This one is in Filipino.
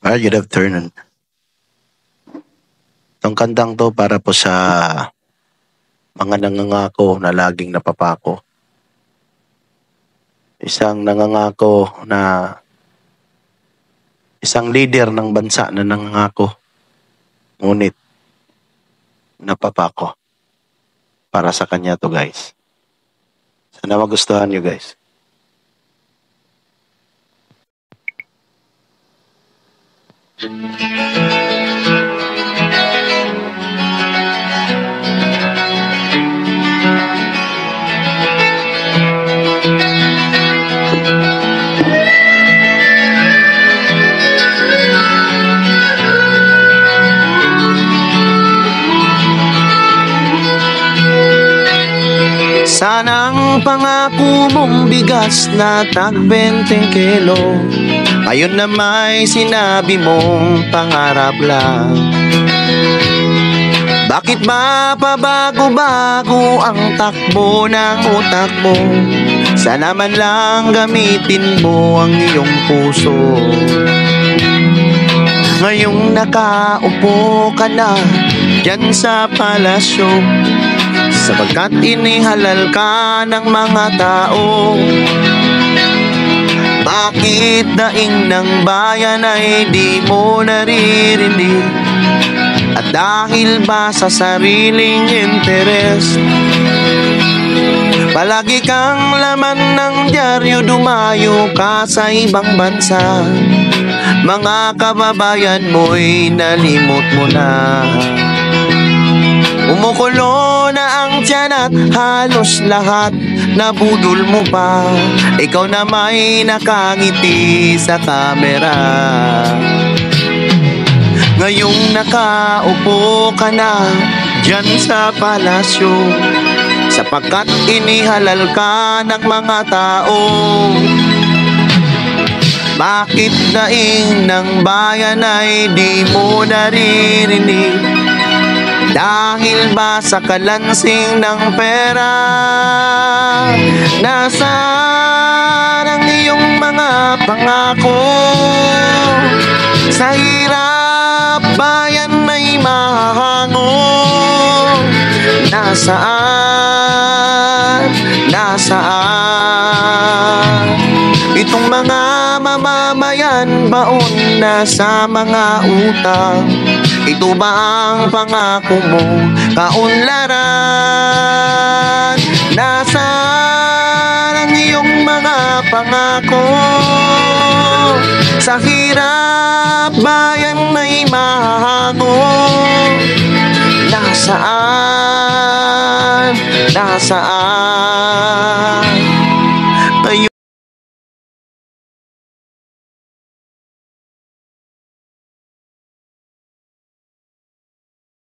Good afternoon. Itong kantang to para po sa mga nangangako na laging napapako. Isang nangangako na isang leader ng bansa na nangangako, ngunit napapako. Para sa kanya to, guys. Sana magustuhan nyo, guys. Sanang pangako mong bigas na tag 20 kilo, ngayon na may sinabi mong pangarap lang. Bakit ba pabago-bago ang takbo ng utak mo? Sana man lang gamitin mo ang iyong puso. Ngayong nakaupo ka na dyan sa palasyo, sapagkat inihalal ka ng mga tao. Bakit daing ng bayan ay di mo naririnig? At dahil ba sa sariling interes, palagi kang laman ng dyaryo, dumayo ka sa ibang bansa. Mga kababayan mo'y nalimot mo na. Umukulo na ang tiyan at halos lahat nabudol mo pa. Ikaw na may nakangiti sa kamera. Ngayong nakaupo ka na dyan sa palasyo, sapagkat inihalal ka ng mga tao. Bakit daing ng bayan ay di mo naririnig? Dahil ba sa kalansing ng pera? Nasaan ang iyong mga pangako? Sa hirap bayan may mahango. Nasaan? Nasaan? Itong mga mamamayan, baon na sa mga utang. Ito ba ang pangako mo, kaunlaran? Nasaan ang iyong mga pangako? Sa hirap bayan may mahango. Nasaan? Nasaan?